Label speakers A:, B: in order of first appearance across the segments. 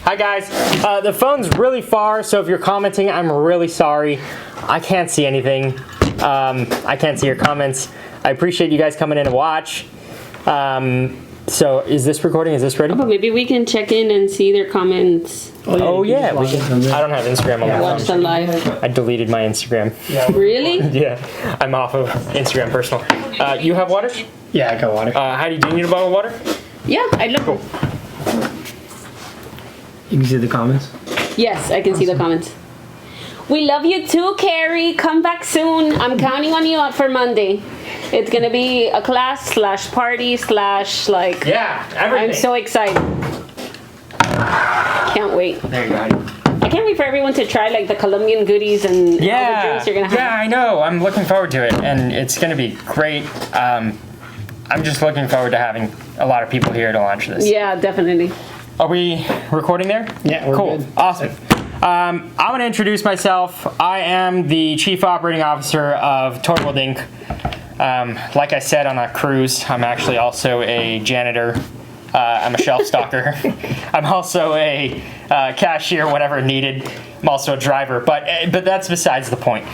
A: Hi guys. The phone's really far, so if you're commenting, I'm really sorry. I can't see anything. I can't see your comments. I appreciate you guys coming in to watch. So is this recording? Is this ready?
B: But maybe we can check in and see their comments.
A: Oh yeah, we can. I don't have Instagram on my
B: Watch
A: phone.
B: them live.
A: I deleted my Instagram.
B: Really?
A: Yeah, I'm off of Instagram personal. You have water?
C: Yeah, I got water.
A: Heidi, do you need a bottle of water?
B: Yeah, I'd love
A: Cool.
C: You can see the comments.
B: Yes, I can see the comments. We love you too, Carrie. Come back soon. I'm counting on you for Monday. It's gonna be a class / party / like.
A: Yeah, everything.
B: I'm so excited. Can't wait.
A: There you go, Heidi.
B: I can't wait for everyone to try like the Colombian goodies and all the drinks you're gonna have.
A: Yeah, I know. I'm looking forward to it, and it's gonna be great. I'm just looking forward to having a lot of people here to launch this.
B: Yeah, definitely.
A: Are we recording there?
C: Yeah, we're
A: cool.
C: good.
A: Awesome. I'm going to introduce myself. I am the Chief Operating Officer of Toy World Inc. Like I said on a cruise, I'm actually also a janitor. I'm a shelf stocker. I'm also a cashier, whatever needed. I'm also a driver, but that's besides the point.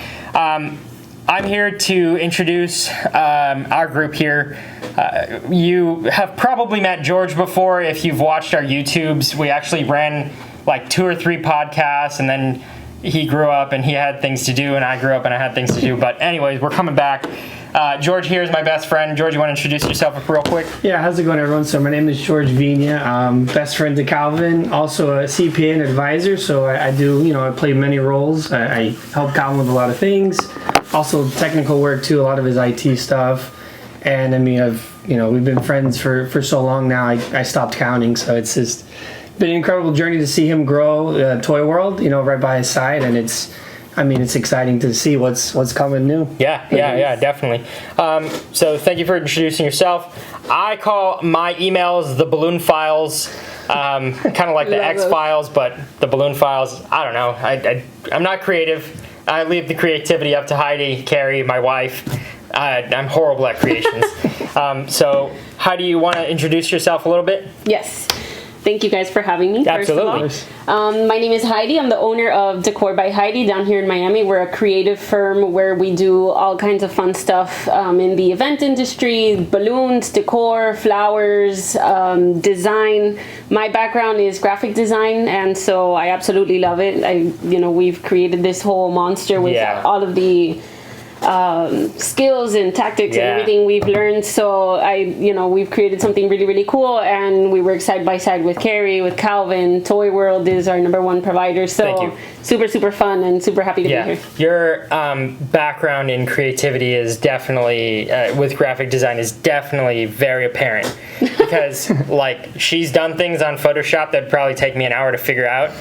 A: I'm here to introduce our group here. You have probably met George before if you've watched our YouTubes. We actually ran like 2 or 3 podcasts, and then he grew up and he had things to do, and I grew up and I had things to do. But anyways, we're coming back. George here is my best friend. George, you want to introduce yourself real quick?
C: Yeah, how's it going, everyone? So my name is George Vina. Best friend to Calvin, also a CPA and advisor. So I do, I play many roles. I help Calvin with a lot of things. Also technical work too, a lot of his IT stuff. And I mean, we've been friends for so long now. I stopped counting. So it's just been an incredible journey to see him grow. Toy World, right by his side, and it's exciting to see what's coming new.
A: Yeah, definitely. So thank you for introducing yourself. I call my emails the balloon files, kind of like the X files, but the balloon files. I don't know. I'm not creative. I leave the creativity up to Heidi, Carrie, my wife. I'm horrible at creations. So Heidi, you want to introduce yourself a little bit?
B: Yes. Thank you guys for having me.
A: Absolutely.
B: First of all. My name is Heidi. I'm the owner of Decor by Heidi down here in Miami. We're a creative firm where we do all kinds of fun stuff in the event industry, balloons, decor, flowers, design. My background is graphic design, and so I absolutely love it. We've created this whole monster with all of the skills and tactics and everything we've learned. So we've created something really, really cool, and we work side by side with Carrie, with Calvin. Toy World is our #1 provider. So super, super fun and super happy to be here.
A: Your background in creativity is definitely, with graphic design, is definitely very apparent because like she's done things on Photoshop that'd probably take me an hour to figure out.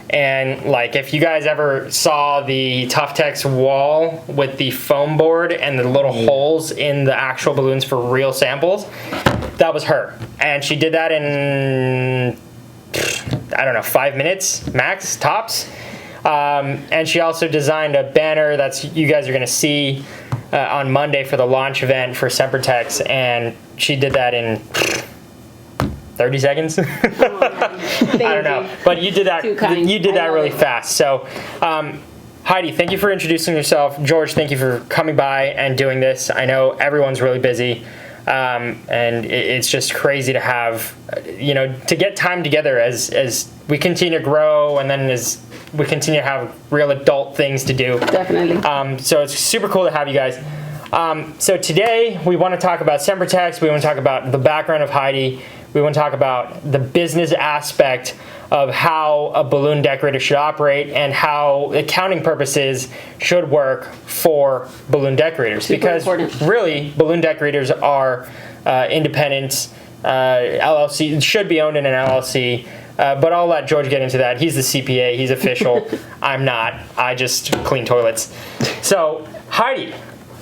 A: And like if you guys ever saw the Tuftex wall with the foam board and the little holes in the actual balloons for real samples, that was her. And she did that in, I don't know, 5 minutes max, tops. And she also designed a banner that's you guys are going to see on Monday for the launch event for Sempertex, and she did that in 30 seconds. I don't know, but you did that. You did that really fast. So, Heidi, thank you for introducing yourself. George, thank you for coming by and doing this. I know everyone's really busy, and it's just crazy to have, to get time together as we continue to grow, and then as we continue to have real adult things to do.
B: Definitely.
A: So it's super cool to have you guys. So today we want to talk about Sempertex. We want to talk about the background of Heidi. We want to talk about the business aspect of how a balloon decorator should operate and how accounting purposes should work for balloon decorators. Because really, balloon decorators are independent. LLC should be owned in an LLC. But I'll let George get into that. He's the CPA. He's official. I'm not. I just clean toilets. So, Heidi,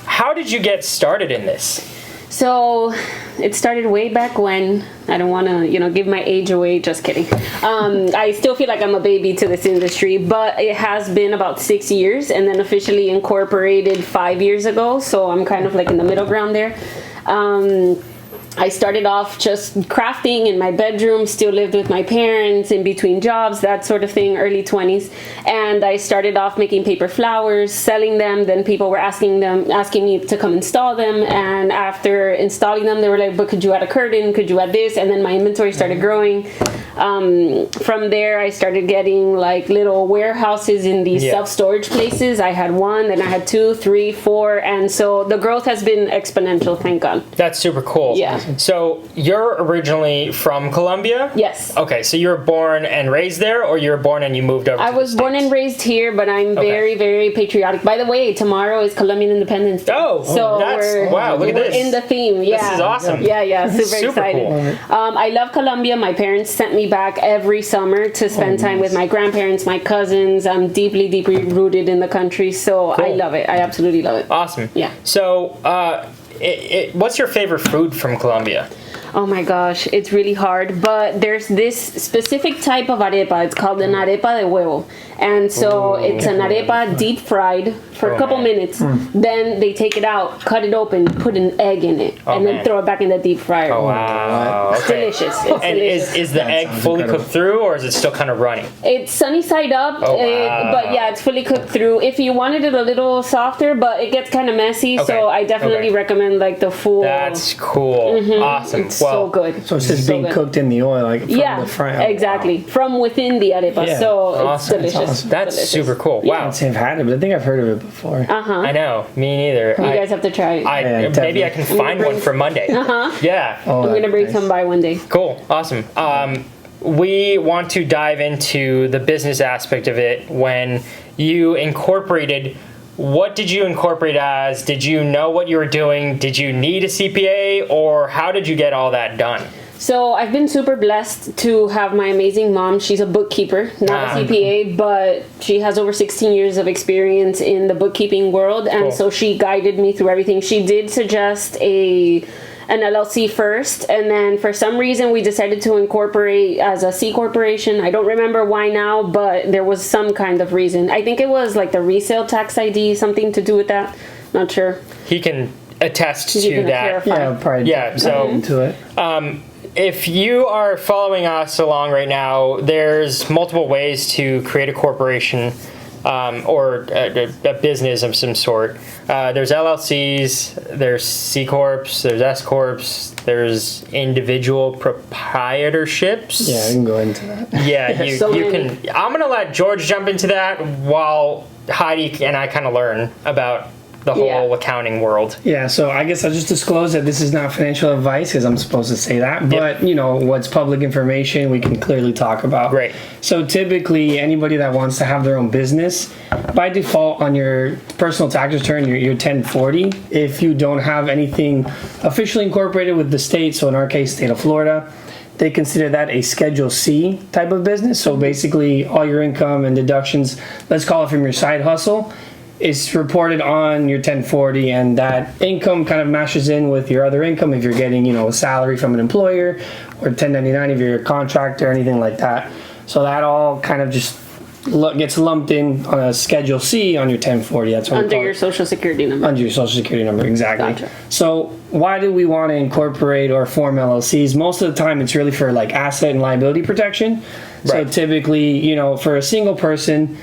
A: how did you get started in this?
B: So it started way back when. I don't want to, give my age away. Just kidding. I still feel like I'm a baby to this industry, but it has been about 6 years, and then officially incorporated 5 years ago. So I'm kind of like in the middle ground there. I started off just crafting in my bedroom, still lived with my parents in between jobs, that sort of thing, early 20s. And I started off making paper flowers, selling them. Then people were asking me to come install them. And after installing them, they were like, but could you add a curtain? Could you add this? And then my inventory started growing. From there, I started getting like little warehouses in these self-storage places. I had one, then I had 2, 3, 4. And so the growth has been exponential, thank God.
A: That's super cool.
B: Yeah.
A: So you're originally from Colombia?
B: Yes.
A: Okay, so you were born and raised there, or you were born and you moved over
B: I
A: to
B: was
A: the
B: born
A: States?
B: and raised here, but I'm very, very patriotic. By the way, tomorrow is Colombian Independence Day.
A: Oh,
B: so
A: wow, look at
B: we're
A: this.
B: in the theme. Yeah.
A: This is awesome.
B: Yeah, super
A: Super
B: excited.
A: cool.
B: I love Colombia. My parents sent me back every summer to spend time with my grandparents, my cousins. I'm deeply, deeply rooted in the country, so I love it. I absolutely love it.
A: Awesome.
B: Yeah.
A: So, what's your favorite food from Colombia?
B: Oh my gosh, it's really hard, but there's this specific type of arepa. It's called an arepa de huevo. And so it's an arepa deep fried for a couple minutes. Then they take it out, cut it open, put an egg in it, and then throw it back in the deep fryer.
A: Oh, wow.
B: It's delicious. It's
A: And
B: delicious.
A: is the egg fully cooked through, or is it still kind of runny?
B: It's sunny side up,
A: Oh, wow.
B: but yeah, it's fully cooked through. If you wanted it a little softer, but it gets kind of messy,
A: Okay.
B: so I definitely recommend like the full.
A: That's cool. Awesome.
B: It's so good.
C: So it's just being
B: good.
C: cooked in the oil, like from the fry.
B: Exactly. From within the arepa,
C: Yeah.
B: so it's
A: Awesome.
B: delicious.
C: awesome.
A: That's
B: Delicious.
A: super cool.
C: I
A: Wow.
C: can't say I've had it, but I think I've heard of it before.
A: I know. Me neither.
B: You guys have to try it.
C: Yeah,
A: Maybe I can find one for Monday. Yeah.
C: Oh,
B: I'm gonna bring
C: nice.
B: some by one day.
A: Cool. Awesome. We want to dive into the business aspect of it. When you incorporated, what did you incorporate as? Did you know what you were doing? Did you need a CPA, or how did you get all that done?
B: So I've been super blessed to have my amazing mom. She's a bookkeeper, not a CPA, but she has over 16 years of experience in the bookkeeping world, and so she guided me through everything. She did suggest an LLC first, and then for some reason we decided to incorporate as a C corporation. I don't remember why now, but there was some kind of reason. I think it was like the resale tax ID, something to do with that. Not sure.
A: He can attest
B: You
A: to
B: can
A: that.
B: clarify.
C: Yeah, probably.
A: Yeah, so-
C: into it.
A: If you are following us along right now, there's multiple ways to create a corporation or a business of some sort. There's LLCs, there's C Corps, there's S Corps, there's individual proprietorships.
C: Yeah, I can go into that.
A: Yeah, you
B: So
A: can.
B: many.
A: I'm gonna let George jump into that while Heidi and I kind of learn about the whole accounting world.
C: Yeah, so I guess I'll just disclose that this is not financial advice because I'm supposed to say that. But, you know, what's public information we can clearly talk about.
A: Great.
C: So typically, anybody that wants to have their own business, by default on your personal tax return, your 1040, if you don't have anything officially incorporated with the state, so in our case, state of Florida, they consider that a Schedule C type of business. So basically, all your income and deductions, let's call it from your side hustle, is reported on your 1040, and that income kind of mashes in with your other income if you're getting, you know, a salary from an employer, or 1099 if you're a contractor or anything like that. So that all kind of just gets lumped in on a Schedule C on your 1040. That's what we
B: Under
C: call
B: your
C: it.
B: social security number.
C: Under your social security number, exactly.
B: Gotcha.
C: So why do we want to incorporate or form LLCs? Most of the time it's really for like asset and liability protection. So
A: Right.
C: typically, you know, for a single person,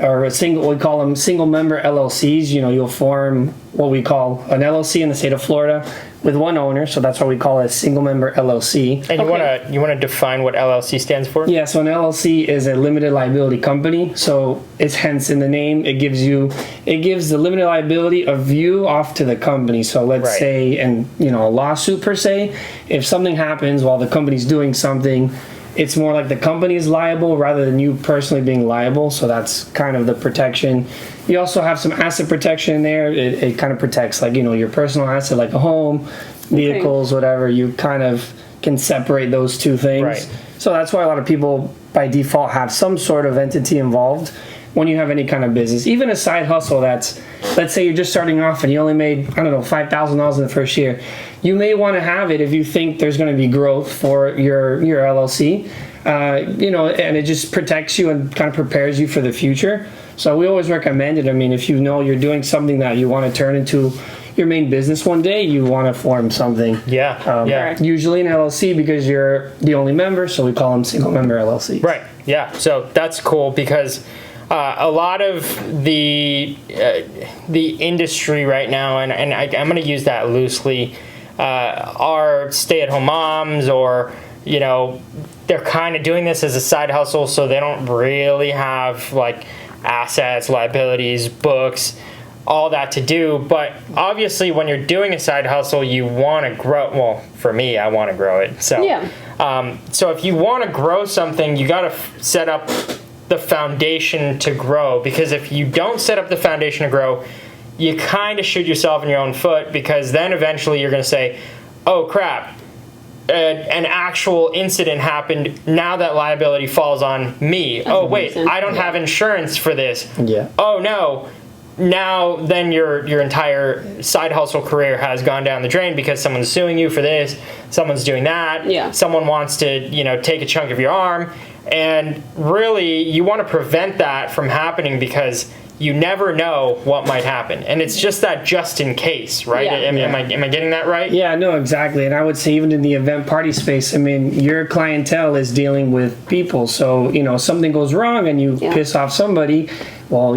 C: or we call them single member LLCs, you know, you'll form what we call an LLC in the state of Florida with one owner, so that's why we call it a single member LLC.
A: And you wanna define what LLC stands for?
C: Yeah, so an LLC is a limited liability company, so it's hence in the name. It gives the limited liability of you off to the company. So let's say, and you know, a lawsuit per se, if something happens while the company's doing something, it's more like the company is liable rather than you personally being liable. So that's kind of the protection. You also have some asset protection in there. It kind of protects, like, you know, your personal asset, like a home, vehicles, whatever. You kind of can separate those two things.
A: Right.
C: So that's why a lot of people by default have some sort of entity involved when you have any kind of business. Even a side hustle that's, let's say you're just starting off and you only made, I don't know, $5,000 in the first year. You may want to have it if you think there's going to be growth for your LLC, you know, and it just protects you and kind of prepares you for the future. So we always recommend it. I mean, if you know you're doing something that you want to turn into, your main business one day, you want to form something.
A: Yeah.
C: Usually an LLC because you're the only member, so we call them single member LLC.
A: Right. Yeah. So that's cool because a lot of the industry right now, and I'm going to use that loosely, are stay-at-home moms, or they're kind of doing this as a side hustle, so they don't really have like assets, liabilities, books, all that to do. But obviously when you're doing a side hustle, you want to grow. Well, for me, I want to grow it. So so if you want to grow something, you got to set up the foundation to grow, because if you don't set up the foundation to grow, you kind of shoot yourself in your own foot, because then eventually you're going to say, oh crap, an actual incident happened, now that liability falls on me. Oh wait, I don't have insurance for this. Oh no, now then your entire side hustle career has gone down the drain because someone's suing you for this, someone's doing that, someone wants to take a chunk of your arm, and really you want to prevent that from happening, because you never know what might happen, and it's just that just in case, right? Am I getting that right?
C: Yeah, no, exactly. And I would say even in the event party space, I mean, your clientele is dealing with people, so something goes wrong and you piss off somebody. Well,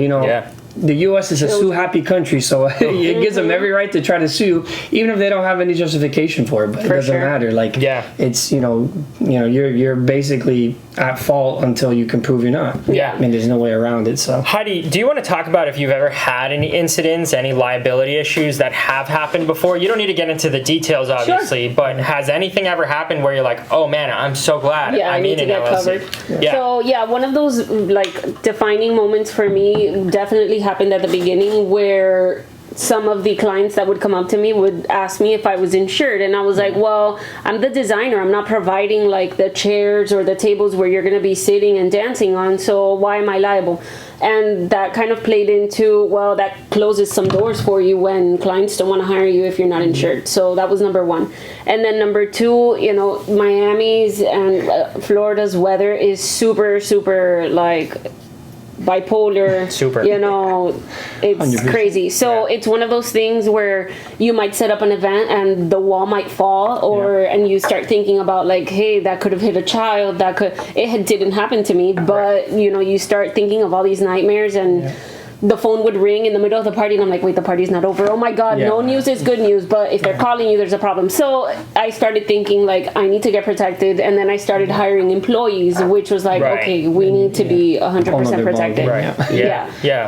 C: the U.S. is a sue-happy country, so it gives them every right to try to sue, even if they don't have any justification for it. But it doesn't matter. Like, it's you're basically at fault until you can prove you're not. I mean, there's no way around it. So,
A: Heidi, do you want to talk about if you've ever had any incidents, any liability issues that have happened before? You don't need to get into the details, obviously, but has anything ever happened where you're like, oh man, I'm so glad
B: I need to get
A: LLC.
B: covered. So one of those like defining moments for me definitely happened at the beginning, where some of the clients that would come up to me would ask me if I was insured, and I was like, well, I'm the designer, I'm not providing like the chairs or the tables where you're going to be sitting and dancing on, so why am I liable? And that kind of played into, well, that closes some doors for you when clients don't want to hire you if you're not insured. So that was number one. And then number two, Miami's and Florida's weather is super, super like bipolar,
A: super,
B: it's 100%. Crazy. So it's one of those things where you might set up an event and the wall might fall, and you start thinking about like, hey, that could have hit a child, didn't happen to me, but you start thinking of all these nightmares, and the phone would ring in the middle of the party, and I'm like, wait, the party's not over. Oh my God, no news is good news, but if they're calling you, there's a problem. So I started thinking like, I need to get protected, and then I started hiring employees, which was like, okay, we need to be 100% protected.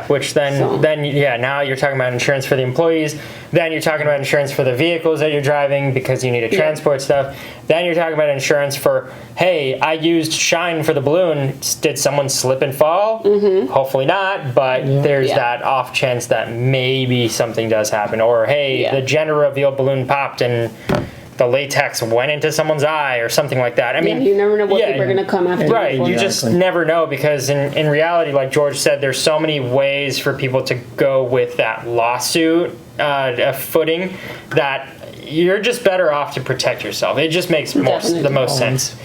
A: Which then now you're talking about insurance for the employees, then you're talking about insurance for the vehicles that you're driving because you need to transport stuff. Then you're talking about insurance for, hey, I used shine for the balloon. Did someone slip and fall? Hopefully not, but there's that off chance that maybe something does happen. Or, hey, the gender reveal balloon popped and the latex went into someone's eye or something like that. I mean,
B: you never know what people are going to come after.
A: Right, you just never know, because in reality, like George said, there's so many ways for people to go with that lawsuit footing that you're just better off to protect yourself. It just makes the most sense.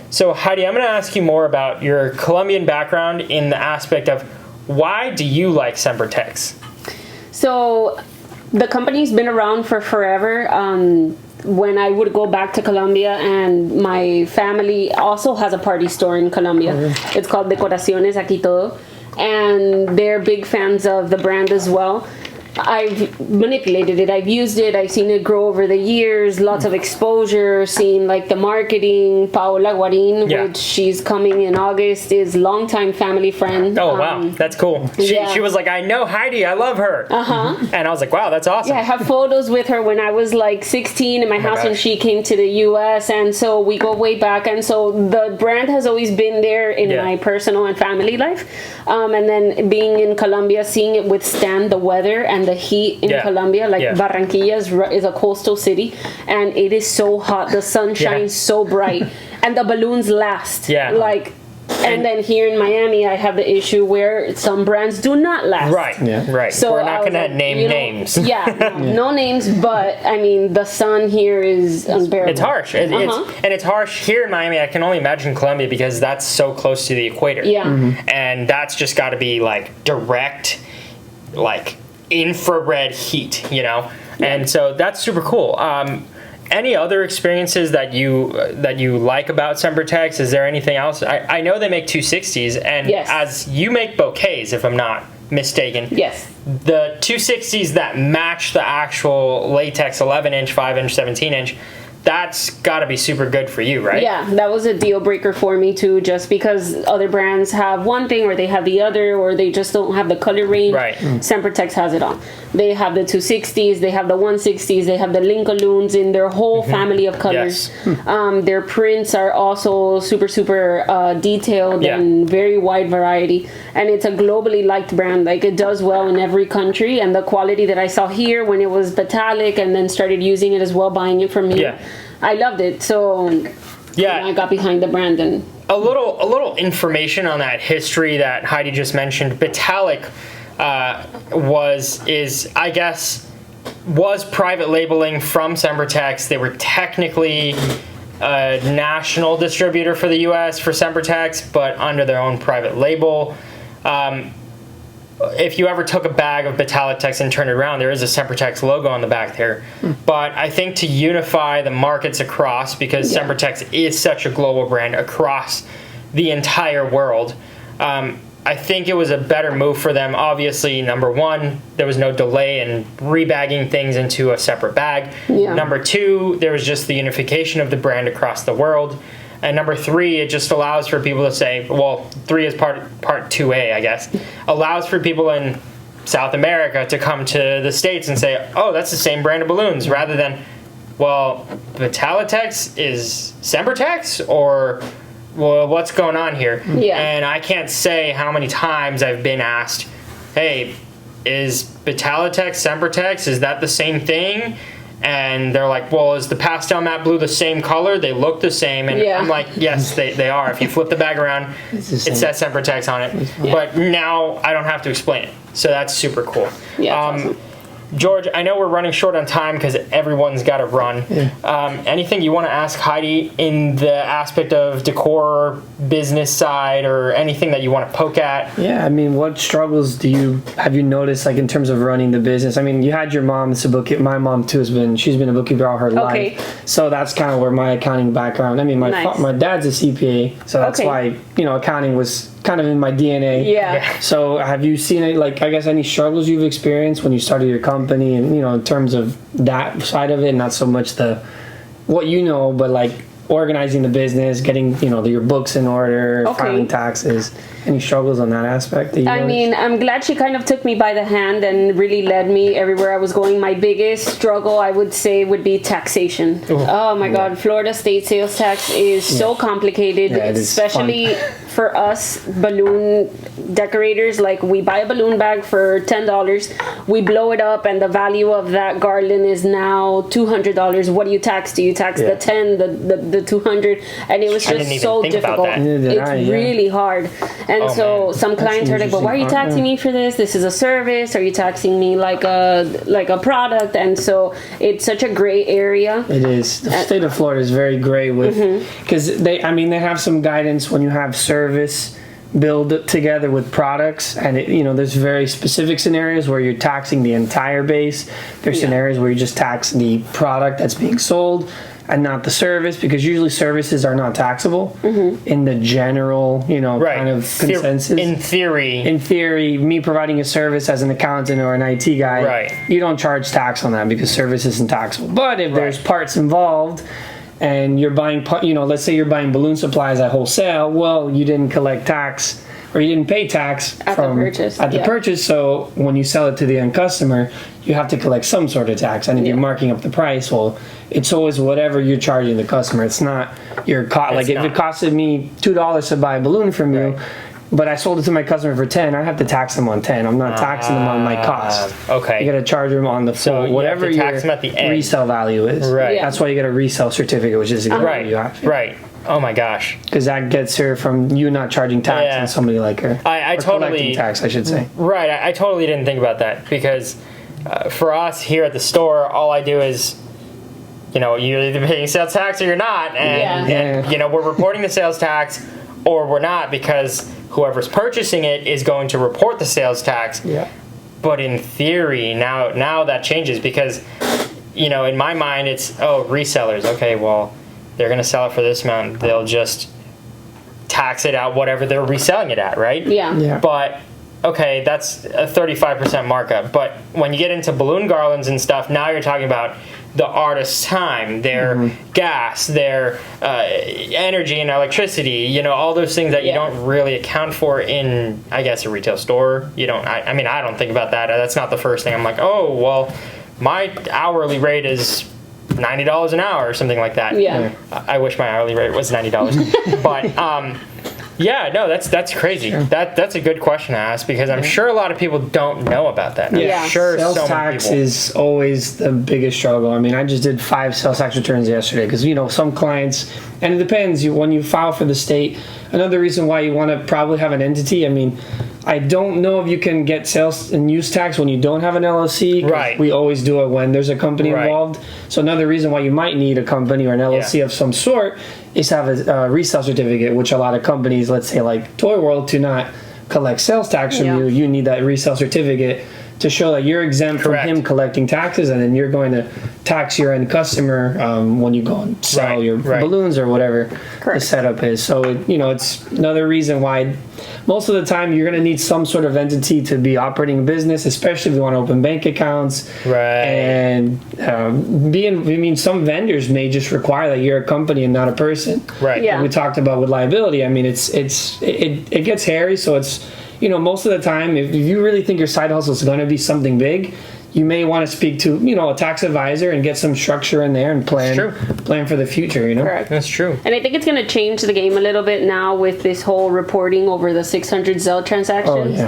A: So Heidi, I'm going to ask you more about your Colombian background in the aspect of why do you like Sempertex?
B: So the company's been around for forever. When I would go back to Colombia, and my family also has a party store in Colombia. It's called Decoraciones Aquí Todo, and they're big fans of the brand as well. I've manipulated it, I've used it, I've seen it grow over the years, lots of exposure, seen like the marketing. Paola Guarin, which she's coming in August, is longtime family friend.
A: Oh wow, that's cool. She was like, I know Heidi, I love her. And I was like, wow, that's awesome.
B: I have photos with her when I was like 16 in my house when she came to the US, and so we go way back, and so the brand has always been there in my personal and family life. And then being in Colombia, seeing it withstand the weather and the heat in Colombia, like Barranquilla is a coastal city, and it is so hot, the sun shines so bright, and the balloons last. And then here in Miami, I have the issue where some brands do not last.
A: Right. So we're not going to name names.
B: No names, but I mean, the sun here is unbearable.
A: It's harsh. It's harsh here in Miami. I can only imagine Colombia because that's so close to the equator. And that's just got to be like direct, like infrared heat, you know, and so that's super cool. Any other experiences that you like about Sempertex? Is there anything else? I know they make 260s, and as you make bouquets, if I'm not mistaken.
B: Yes.
A: The 260s that match the actual latex 11-inch, 5-inch, 17-inch, that's got to be super good for you, right?
B: Yeah, that was a deal breaker for me too, just because other brands have one thing or they have the other, or they just don't have the color range.
A: Right.
B: Sempertex has it all. They have the 260s, they have the 160s, they have the Linkaloons in their whole family of colors.
A: Yes.
B: Their prints are also super detailed and very wide variety, and it's a globally liked brand. Like, it does well in every country, and the quality that I saw here when it was metallic and then started using it as well, buying it from here, I loved it. So I got behind the brand. And
A: a little information on that history that Heidi just mentioned. Metallic was private labeling from Sempertex. They were technically a national distributor for the US for Sempertex, but under their own private label. If you ever took a bag of Metallic-Tex and turned it around, there is a Sempertex logo on the back there. But I think to unify the markets across, because Sempertex is such a global brand across the entire world, I think it was a better move for them. Obviously, number one, there was no delay in rebagging things into a separate bag. Number two, there was just the unification of the brand across the world. And number three, it just allows for people to say, well, 3 is part 2A, I guess, allows for people in South America to come to the States and say, oh, that's the same brand of balloons, rather than, well, Metallic-Tex is Sempertex, or, well, what's going on here? And I can't say how many times I've been asked, hey, is Metallic-Tex Sempertex, is that the same thing? And they're like, well, is the pastel matte blue the same color? They look the same. And I'm like, yes, they are. If you flip the bag around, it says Sempertex on it. But now I don't have to explain it. So that's super cool.
B: awesome.
A: George, I know we're running short on time because everyone's got to run. Anything you want to ask Heidi in the aspect of decor, business side, or anything that you want to poke at?
C: Yeah, I mean, what struggles have you noticed, like, in terms of running the business? I mean, you had your mom, it's a bookkeeper. My mom too she's been a bookkeeper all her life. So that's kind of where my accounting background. I mean, my dad's a CPA, so that's why, accounting was kind of in my DNA. So have you seen any struggles you've experienced when you started your company, and in terms of that side of it, not so much what but like organizing the business, getting your books in order, filing taxes? Any struggles on that aspect that you noticed?
B: mean, I'm glad she kind of took me by the hand and really led me everywhere I was going. My biggest struggle, I would say, would be taxation. Oh my God, Florida state sales tax is so complicated, especially for us balloon decorators. Like, we buy a balloon bag for $10, we blow it up, and the value of that garland is now $200. What do you tax? Do you tax the 10, the 200? And it was just so difficult. It's really hard. And some clients are like, but why are you taxing me for this? This is a service. Are you taxing me like a product? And so it's such a gray area. It is.
C: The state of Florida is very gray because they have some guidance when you have service build together with products, and there's very specific scenarios where you're taxing the entire base. There's scenarios where you just tax the product that's being sold and not the service, because usually services are not taxable in the general, kind of consensus. In theory, me providing a service as an accountant or an IT guy, you don't charge tax on that because service isn't taxable. But if there's parts involved, and you're buying, let's say you're buying balloon supplies at wholesale, well, you didn't collect tax, or you didn't pay tax
B: at the purchase.
C: So when you sell it to the end customer, you have to collect some sort of tax. And if you're marking up the price, well, it's always whatever you're charging the customer. It's not your cost. Like, if it costed me $2 to buy a balloon from you, but I sold it to my customer for $10, I have to tax them on $10. I'm not taxing them on my cost.
A: Okay.
C: You got to charge them on the full, whatever your resale value is.
A: Right.
C: That's why you get a resale certificate, which is exactly you have to.
A: Right. Oh my gosh.
C: Because that gets her from you not charging tax and somebody like her.
A: I totally
C: collecting tax, I should say.
A: Right. I totally didn't think about that, because for us here at the store, all I do is, you're either paying sales tax or you're not, and we're reporting the sales tax or we're not, because whoever's purchasing it is going to report the sales tax. But in theory, now that changes because, you know, in my mind, it's, resellers. Okay, well, they're going to sell it for this amount. They'll just tax it out whatever they're reselling it at, right?
B: Yeah.
A: But, okay, that's a 35% markup. But when you get into balloon garlands and stuff, now you're talking about the artist's time, their gas, their energy and electricity, you know, all those things that you don't really account for in, I guess, a retail store. You don't, I mean, I don't think about that. That's not the first thing. I'm like, oh, well, my hourly rate is $90 an hour or something like that.
B: Yeah.
A: I wish my hourly rate was $90. But, yeah, no, that's crazy. Sure. That's a good question to ask because I'm sure a lot of people don't know about that. I'm sure
C: sales
A: so many
C: tax
A: people.
C: is always the biggest struggle. I mean, I just did 5 sales tax returns yesterday because, you know, some clients, and it depends, when you file for the state, another reason why you want to probably have an entity, I mean, I don't know if you can get sales and use tax when you don't have an LLC.
A: Right.
C: We always do it when there's a company involved. So another reason why you might need a company or an LLC of some sort is to have a resale certificate, which a lot of companies, let's say like Toy World, to not collect sales tax from you. You need that resale certificate to show that you're exempt from him collecting taxes, and then you're going to tax your end customer when you go and sell your balloons or whatever the setup is. So, it's another reason why most of the time you're going to need some sort of entity to be operating a business, especially if you want to open bank accounts. And some vendors may just require that you're a company and not a person. And we talked about with liability. I mean, it gets hairy, so it's, most of the time, if you really think your side hustle is going to be something big, you may want to speak to, a tax advisor and get some structure in there and plan for the future,
B: Correct.
A: That's true.
B: And I think it's going to change the game a little bit now with this whole reporting over the 600 Zelle transactions.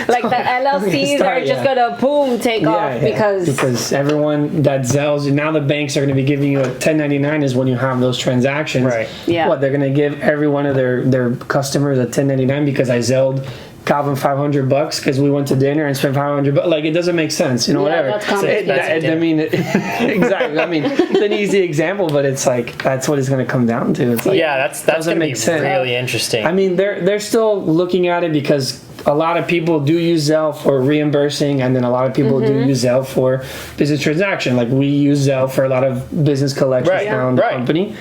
B: Like the LLCs are just going to boom take off
C: because everyone that Zells, now the banks are going to be giving you a 1099 is when you have those transactions. What, they're going to give every one of their customers a 1099 because I Zelled Calvin $500 because we went to dinner and spent $500. Like, it doesn't make sense, whatever.
B: That's
C: I mean, exactly. I mean, it's an easy example, but it's like that's what it's going to come down to. It's like,
A: that's going to be really interesting.
C: I mean, they're still looking at it because a lot of people do use Zelle for reimbursing, and then a lot of people do use Zelle for business transaction. Like, we use Zelle for a lot of business collections around the company.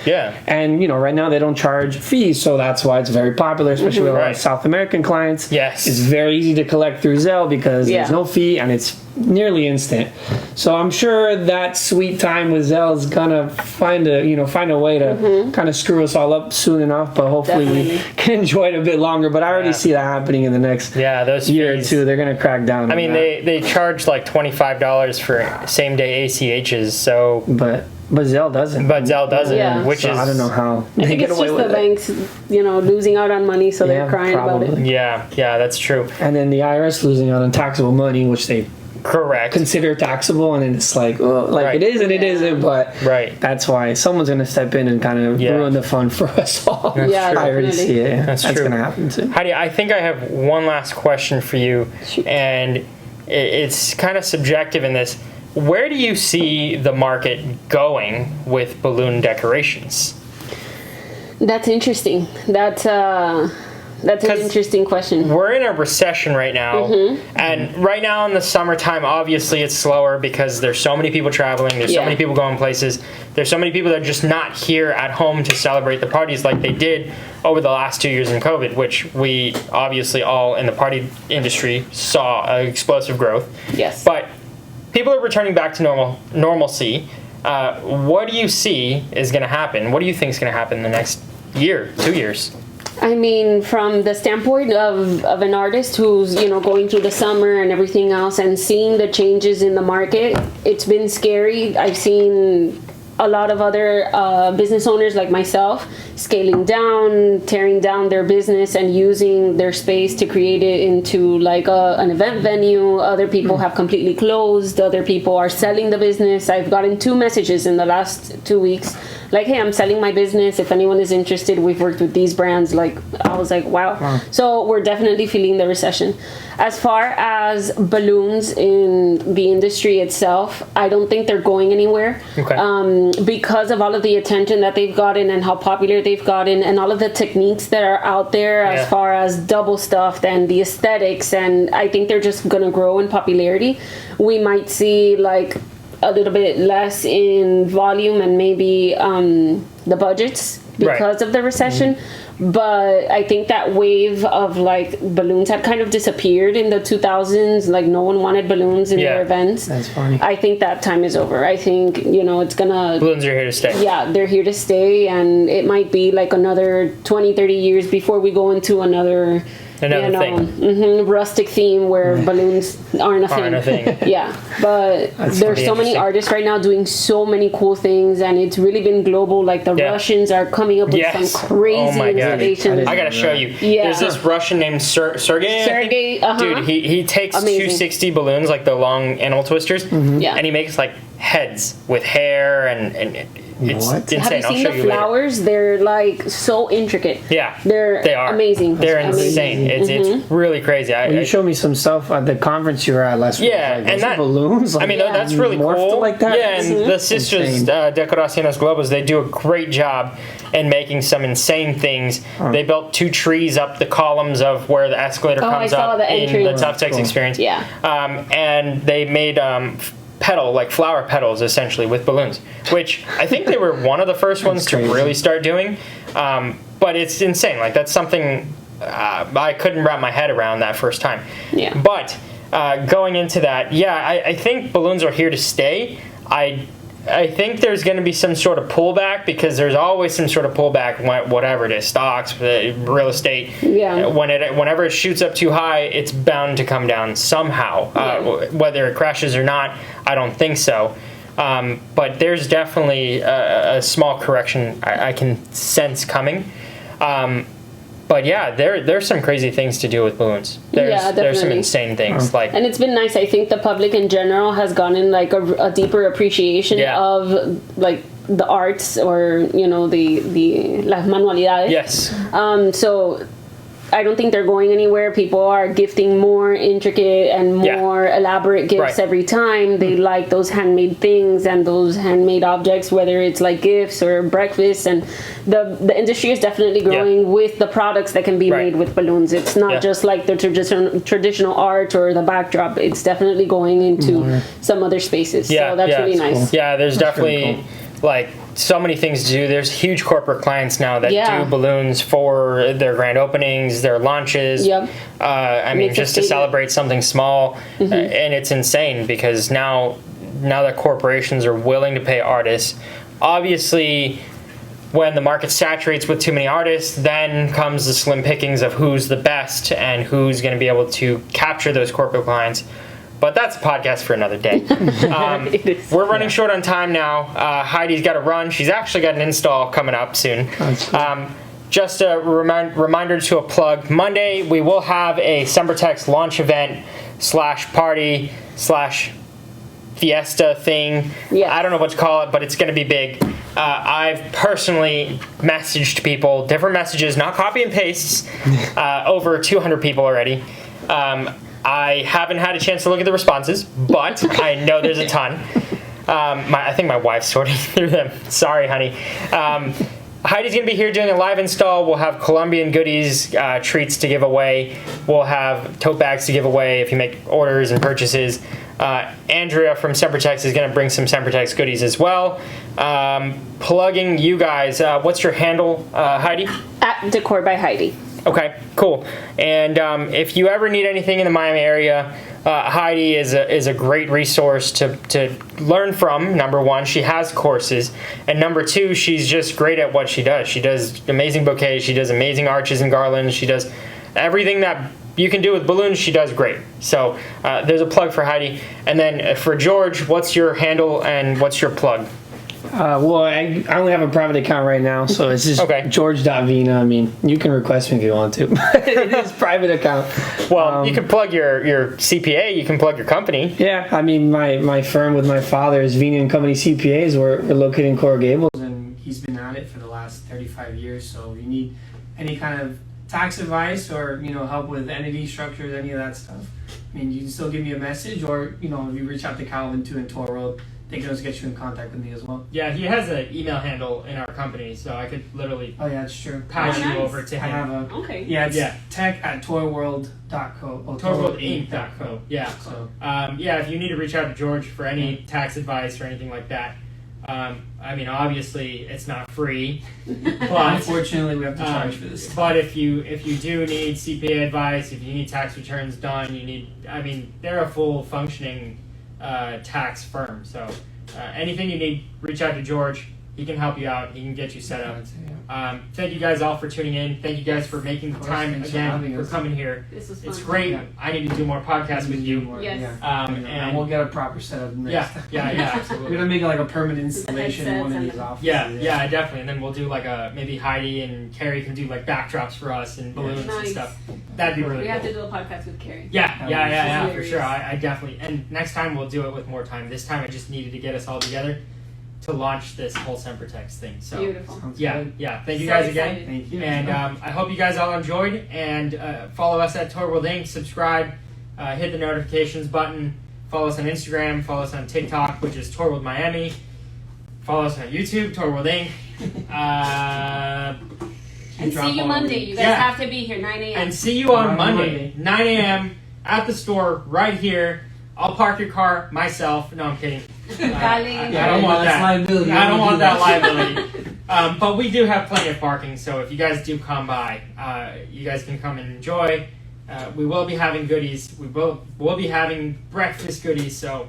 C: And, right now they don't charge fees, so that's why it's very popular, especially with a lot of South American clients. It's very easy to collect through Zelle because there's no fee and it's nearly instant. So I'm sure that sweet time with Zelle is gonna find a way to kind of screw us all up soon enough, but hopefully we can enjoy it a bit longer. But I already see that happening in the next
A: those
C: year
A: fees,
C: or two. They're gonna crack down.
A: I mean, they charge like $25 for same day ACHs. So,
C: but Zelle doesn't.
A: Which is,
C: I don't know how
B: I think it's just the banks, losing out on money, so they're crying about it.
A: Yeah, that's true.
C: And then the IRS losing out on taxable money, which they consider taxable, and then it's like, it is and it isn't, but that's why someone's going to step in and kind of ruin the fun for us all. I already see it. That's going to happen too.
A: Heidi, I think I have one last question for you, and it's kind of subjective in this. Where do you see the market going with balloon decorations?
B: That's interesting. That's an interesting question.
A: We're in a recession right now, and right now in the summertime, obviously it's slower because there's so many people traveling, there's so many people going places, there's so many people that are just not here at home to celebrate the parties like they did over the last 2 years in COVID, which we obviously all in the party industry saw explosive growth. But people are returning back to normalcy. What do you see is going to happen? What do you think is going to happen in the next year, 2 years?
B: I mean, from the standpoint of an artist who's, going through the summer and everything else and seeing the changes in the market, it's been scary. I've seen a lot of other business owners like myself scaling down, tearing down their business and using their space to create it into like an event venue. Other people have completely closed. Other people are selling the business. I've gotten 2 messages in the last 2 weeks like, hey, I'm selling my business. If anyone is interested, we've worked with these brands. Like, I was like, wow. So we're definitely feeling the recession. As far as balloons in the industry itself, I don't think they're going anywhere.
A: Okay.
B: Because of all of the attention that they've gotten and how popular they've gotten and all of the techniques that are out there as far as double stuffed and the aesthetics, and I think they're just going to grow in popularity. We might see like a little bit less in volume and maybe the budgets because of the recession. But I think that wave of like balloons had kind of disappeared in the 2000s. Like no one wanted balloons in their events.
C: That's funny.
B: I think that time is over. I think, it's gonna...
A: Balloons are here to stay.
B: Yeah, they're here to stay, and it might be like another 20, 30 years before we go into another
A: thing.
B: Rustic theme where balloons aren't a thing. Yeah, but there's so many artists right now doing so many cool things, and it's really been global. Like the Russians are coming up with some crazy installations.
A: I gotta show you. There's this Russian named Sergey. Dude, he takes 260 balloons, like the long animal twisters, and he makes like heads with hair and it's insane.
B: Have you seen the flowers? They're like so intricate.
A: Yeah,
B: they are amazing.
A: They're insane. It's really crazy.
C: You showed me some stuff at the conference you were at last week.
A: Yeah,
C: and that balloons. Like,
A: that's really cool.
C: Like that.
A: Yeah, and the sisters Decoraciones Globos, they do a great job in making some insane things. They built 2 trees up the columns of where the escalator comes up in the Tough Tex experience.
B: Yeah,
A: and they made flower petals essentially with balloons, which I think they were one of the first ones to really start doing. But it's insane. Like that's something I couldn't wrap my head around that first time.
B: Yeah.
A: But going into that, I think balloons are here to stay. I think there's going to be some sort of pullback because there's always some sort of pullback, whatever it is, stocks, real estate.
B: Yeah.
A: Whenever it shoots up too high, it's bound to come down somehow. Whether it crashes or not, I don't think so. But there's definitely a small correction I can sense coming. But yeah, there's some crazy things to do with balloons. There's some insane things.
B: And it's been nice. I think the public in general has gotten like a deeper appreciation of like the arts or the las manualidades.
A: Yes.
B: So I don't think they're going anywhere. People are gifting more intricate and more elaborate gifts every time. They like those handmade things and those handmade objects, whether it's like gifts or breakfast. And the industry is definitely growing with the products that can be made with balloons. It's not just like the traditional art or the backdrop. It's definitely going into some other spaces.
A: Yeah,
B: so that's really nice.
A: Cool. Yeah, there's definitely like so many things to do. There's huge corporate clients now that do balloons for their grand openings, their launches. I mean, just to celebrate something small. And it's insane because now that corporations are willing to pay artists, obviously when the market saturates with too many artists, then comes the slim pickings of who's the best and who's going to be able to capture those corporate clients. But that's a podcast for another day. We're running short on time now. Heidi's got to run. She's actually got an install coming up soon. Just a reminder to a plug. Monday, we will have a Sempertex launch event / party / fiesta thing. I don't know what to call it, but it's going to be big. I've personally messaged people, different messages, not copy and pastes, over 200 people already. I haven't had a chance to look at the responses, but I know there's a ton. I think my wife's sorting through them. Sorry, honey. Heidi's going to be here doing a live install. We'll have Colombian goodies, treats to give away. We'll have tote bags to give away if you make orders and purchases. Andrea from Sempertex is going to bring some Sempertex goodies as well. Plugging you guys. What's your handle, Heidy?
B: At Decor by Heidy.
A: Okay, cool. And if you ever need anything in the Miami area, Heidy is a great resource to learn from. Number one, she has courses, and number two, she's just great at what she does. She does amazing bouquets. She does amazing arches and garlands. She does everything that you can do with balloons. She does great. So there's a plug for Heidy. And then for George, what's your handle and what's your plug?
C: Well, I only have a private account right now, so it's just George.Vina. I mean, you can request me if you want to. It is private account.
A: Well, you can plug your CPA. You can plug your company.
C: Yeah, I mean, my firm with my father is Vina & Company CPAs. We're located in Coral Gables, and he's been it for the last 35 years. So if you need any kind of tax advice or help with entity structures, any of that stuff, I mean, you can still give me a message, or if you reach out to Calvin too in Tour World, they can always get you in contact with me as well.
A: Yeah, he has an email handle in our company, so I could literally
C: Oh yeah, that's true.
A: pass
B: Oh,
A: you
B: nice.
A: over to
C: I
A: him.
C: have a
B: Okay.
C: it's
A: Yeah.
C: tech@tourworld.co.
A: TourWorldInc.co. Yeah.
C: So
A: Yeah, if you need to reach out to George for any tax advice or anything like that, I mean, obviously it's not free, but
C: unfortunately, we have to charge for this.
A: but if you do need CPA advice, if you need tax returns done, they're a full functioning tax firm. So anything you need, reach out to George. He can help you out. He can get you set up. Thank you guys all for tuning in. Thank you guys for making the time
C: Thanks for
A: again
C: having
A: for
C: us.
A: coming here.
B: This was fun.
A: It's great.
C: Yeah.
A: I need to do more podcasts with you.
B: Yes.
C: And we'll get a proper setup next time.
A: Yeah,
C: We're
A: absolutely.
C: gonna make it like a permanent installation in one of
B: headsets
C: these offices.
A: Yeah, definitely. And then we'll do like maybe Heidi and Carrie can do like backdrops for us and balloons and
B: Nice.
A: stuff. That'd be really
B: We
A: cool.
B: have to do a podcast with Carrie.
A: Yeah, for
B: Serious.
A: sure. I definitely. And next time we'll do it with more time. This time I just needed to get us all together to launch this whole Sempertex thing. So
B: Beautiful.
C: Sounds
A: yeah.
C: good.
A: Thank you
B: So
A: guys
B: excited.
A: again.
C: Thank you.
A: And I hope you guys all enjoyed. And follow us at Tour World Inc. Subscribe. Hit the notifications button. Follow us on Instagram. Follow us on TikTok, which is Tour World Miami. Follow us on YouTube, Tour World Inc.
B: And see you Monday. You guys
A: Yeah.
B: have to be here 9 a.m.
A: And see you on
C: On
A: Monday,
C: Monday.
A: 9 a.m. at the store right here. I'll park your car myself. No, I'm kidding. I don't want
C: that's
A: that.
C: liability.
A: I don't
C: We
A: want
C: do
A: that liability. But we do have plenty of parking, so if you guys do come by, you guys can come and enjoy. We will be having goodies. We'll be having breakfast goodies, so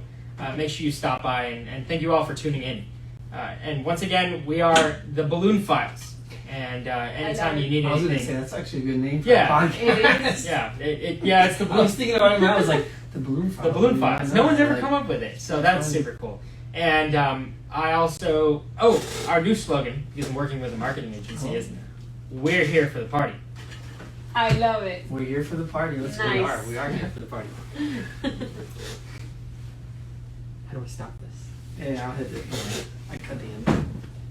A: make sure you stop by. And thank you all for tuning in. And once again, we are the Balloon Files. And anytime you need
C: I was gonna say
A: anything,
C: that's actually a good name for
A: Yeah.
C: a podcast.
B: It is.
A: it's the
C: I
A: Balloon
C: was thinking about it and I was like, the balloon files.
A: The Balloon Files. No one's ever
C: Like,
A: come up with it, so that's
C: fun.
A: super cool. And I also, our new slogan, because I'm working with a marketing agency, is "We're here for the party."
B: I love it.
C: We're here for the party. Let's go.
B: Nice.
C: We are here for the party.
A: How do we stop this?
C: Yeah, I'll hit it. I cut the end.